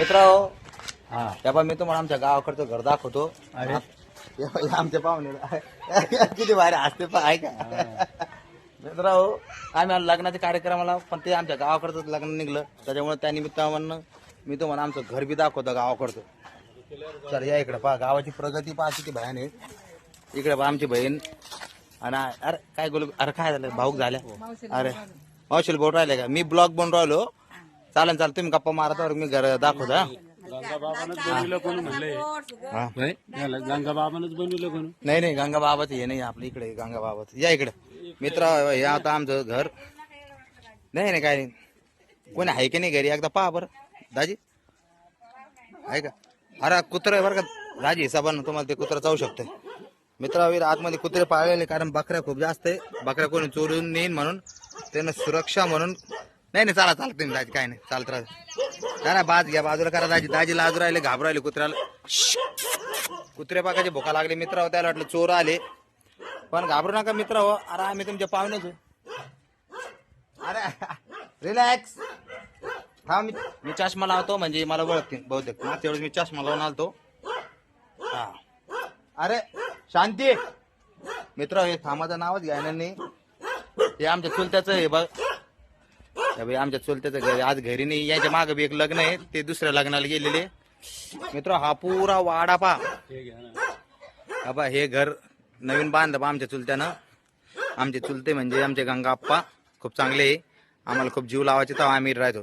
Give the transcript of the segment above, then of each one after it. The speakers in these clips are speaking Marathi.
मित्रांनो, हा तेव्हा मी तुम्हाला आमच्या गावाकडचं घर दाखवतो. अरे. आमच्या पाहुणे किती भारी असते आहे का मित्रांनो. आम्ही आलो लग्नाच्या कार्यक्रमाला, पण ते आमच्या गावाकडचं लग्न निघलं, त्याच्यामुळे त्या निमित्तानं मी तुम्हाला आमचं घर बी दाखवतो गावाकडचं. तर या इकडे पहा, गावाची प्रगती पहा किती भयान आहे. इकडे पहा आमची बहीण. आणि अरे काय बोलू, अरे काय झालं, भाऊक झाल्या. अरे मावशील बोल राहिले का, मी ब्लॉग बनवून राहिलो. चालेल चालेल, तुम्ही गप्पा मारता, मी घर दाखवतो. गंगाबाबानच बनविलं कोण म्हणलंय? हा गंगाबाबानच बनविलं कोण? नाही नाही, गंगाबाबाच हे नाही आपल्या इकडे, गंगाबाबाच. या इकडे मित्र, हे आता आमचं घर. नाही नाही काय नाही, कोणी आहे की नाही घरी, एकदा पहा बरं दाजी आहे का. अरे कुत्र आहे बरं का दाजी, हिसाबानं तुम्हाला ते कुत्र चावू शकते. मित्रावीर आतमध्ये कुत्रे पाळलेले, कारण बकऱ्या खूप जास्त आहे. बकऱ्या कोणी चोरून नेईन म्हणून त्यांना सुरक्षा म्हणून. नाही नाही, चला चालत तुम्ही दाजी, काय नाही, चालत राहत. जरा बाज घ्या, बाजूला करा दाजी. दाजी लाजू राहिले, घाबरायले कुत्र्याला. कुत्रे पाकाचे भुका लागले मित्र, त्याला वाटलं चोर आले. पण घाबरू नका मित्र हो, अरे आम्ही तुमच्या पाहुणेच हो. अरे रिलॅक्स. हा मी चष्मा लावतो, म्हणजे मला ओळखते बहुतेक. मागच्या वेळेस मी चष्मा लावून आलतो. हा अरे शांती मित्र, हे थांबाचं नावच घ्यायला नाही. हे आमच्या चुलत्याचं आहे बघ. भाई आमच्या चुलत्याचं घरी आज घरी नाही. याच्या मागे बी एक लग्न आहे, ते दुसऱ्या लग्नाला गेलेले मित्र. हा पुरा वाडा पा, बाबा हे घर नवीन बांधलं आमच्या चुलत्यानं. आमचे चुलते म्हणजे आमचे गंगाप्पा खूप चांगले आहे, आम्हाला खूप जीव लावायचे, तेव्हा आम्ही राहतो.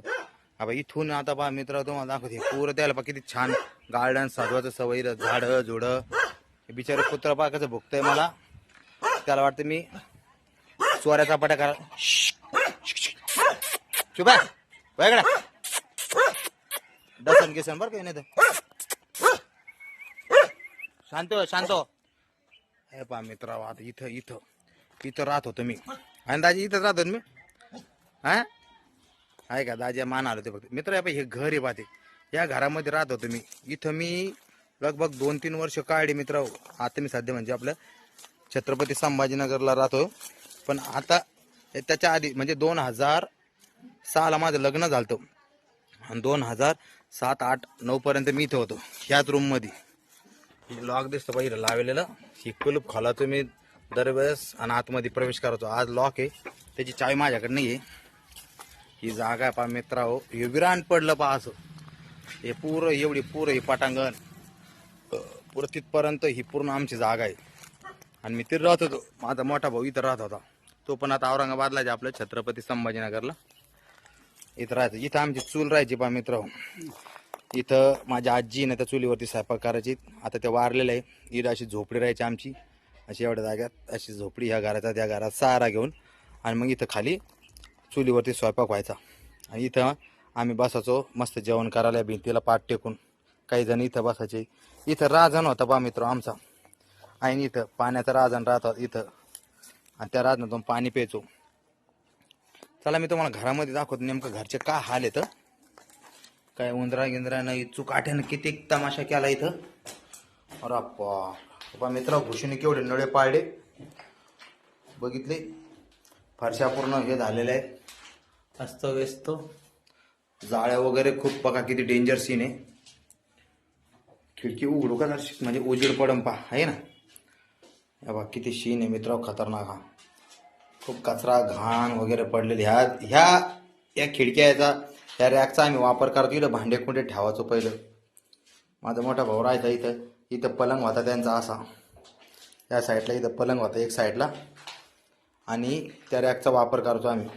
बाबा इथून आता पहा मित्र, तुम्हाला दाखवते पुरं त्याला पा किती छान गार्डन सजवायचं सवय, झाडं झुडं. बिचारे कुत्रा पा कसं भुकतंय मला, त्याला वाटतं मी चोऱ्याचा पट्या करा. चुप आहे वेगळा दसन किसन बरं काही नाही तर. शांत हो शांत हो. हे पहा मित्र, आता इथं इथं इथं राहत होतो मी. आणि दाजी इथंच राहतो मी. हा आहे का दाजी, मान आलो ते फक्त मित्र. हे घर आहे पाहते, या घरामध्ये राहत होतो मी. इथं मी लगभग 2-3 वर्ष काढली मित्र. आता मी सध्या म्हणजे आपलं छत्रपती संभाजीनगरला राहतो. पण आता त्याच्या आधी म्हणजे 2006ला माझं लग्न झालं, आणि 2007, 8, 9 पर्यंत मी इथं होतो ह्याच रूम मध्ये. लॉक दिसतो पाहिजे लावलेलं, ही कुलूप खोलायचो मी दरवेळेस आणि आतमध्ये प्रवेश करायचो. आज लॉक आहे, त्याची चावी माझ्याकडे नाही आहे. ही जागा आहे पहा मित्रा हो, हे विरान पडलं पहा असं. हे पुरं एवढी पुरं ही पटांगण पुरं तिथपर्यंत ही पूर्ण आमची जागा आहे. आणि मी तिथं राहत होतो. माझा मोठा भाऊ इथं राहत होता, तो पण आता औरंगाबादला आहे आपलं छत्रपती संभाजीनगरला. इथं राहायचं. इथं आमची चूल राहायची पहा मित्र. इथं माझी आजी ना त्या चुलीवरती स्वयंपाक करायची. आता ते वारलेलं आहे. इथं अशी झोपडी राहायची आमची, अशी एवढ्या जाग्यात अशी झोपडी, ह्या घराचा त्या घरात सहारा घेऊन. आणि मग इथं खाली चुलीवरती स्वयंपाक व्हायचा, आणि इथं आम्ही बसायचो मस्त जेवण करायला, भिंतीला पाठ टेकून. काही जण इथं बसायचे. इथं राजन होता पहा मित्र आमचा, आणि इथं पाण्याचा राजन राहतात इथं, आणि त्या राजनातून पाणी प्यायचो. चला मी तुम्हाला घरामध्ये दाखवतो नेमकं घरचे काय हाल येतं. काय उंदरा गिंद्रानं चुकाट्यानं किती तमाशा केला इथं. अरे पा मित्र, घुशीने केवढे नळे पाळले बघितले. फरशा पूर्ण हे झालेले आहे, अस्त व्यस्त. जाळ्या वगैरे खूप बघा, किती डेंजर सीन आहे. खिडकी उघडू का म्हणजे उजेड पडम पा आहे ना. बघा किती सीन आहे मित्र, खतरनाक. हा खूप कचरा घाण वगैरे पडलेली. ह्या खिडक्याचा, ह्या रॅकचा आम्ही वापर करतो. इथं भांडे कुंडे ठेवायचो पहिलं. माझा मोठा भाऊ राहायचा इथं. इथं पलंग होता त्यांचा असा, या साईडला इथं पलंग होता एक साईडला, आणि त्या रॅकचा वापर करतो आम्ही.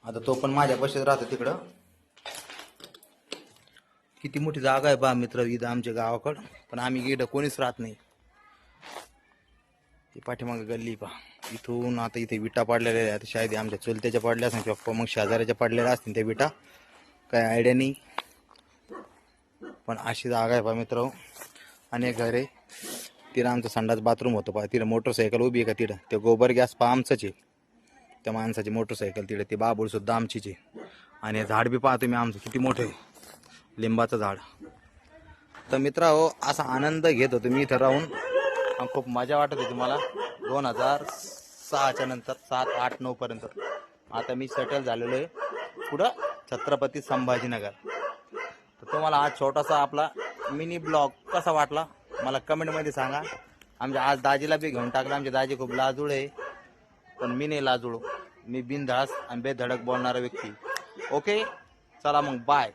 आता तो पण माझ्यापाशीच राहतो तिकडं. किती मोठी जागा आहे पहा मित्र इथं आमच्या गावाकडं, पण आम्ही इथं कोणीच राहत नाही. ती पाठीमागं गल्ली पहा. इथून आता इथे विटा पडलेल्या आहेत, शायद आमच्या चुलत्याच्या पडल्या असतील किंवा मग शेजाऱ्याच्या पडलेल्या असतील त्या विटा, काय आयडिया नाही. पण अशी जागा आहे पहा मित्र. आणि एक घर आहे, तिथं आमचं संडास बाथरूम होतं पहा. तिथं मोटरसायकल उभी आहे का तिथं, ते गोबर गॅस पहा आमचंच आहे. त्या माणसाची मोटरसायकल तिथं, ते बाबूळ सुद्धा आमचीच आहे. आणि झाड बी पाहतो मी आमचं किती मोठं आहे, लिंबाचं झाड. तर मित्र हो, असा आनंद घेत होतो मी इथं राहून, खूप मजा वाटत होती मला. 2006च्या नंतर 7, 8, 9 पर्यंत. आता मी सेटल झालेलो आहे कुठं, छत्रपती संभाजीनगर. तुम्हाला हा छोटासा आपला मिनी ब्लॉग कसा वाटला मला कमेंटमध्ये सांगा. आमच्या आज दाजीला बी घेऊन टाकलं. आमचे दाजी खूप लाजूळ आहे, पण मी नाही लाजूळ. मी बिनधास्त आणि बेधडक बोलणारा व्यक्ती. ओके, चला मग बाय.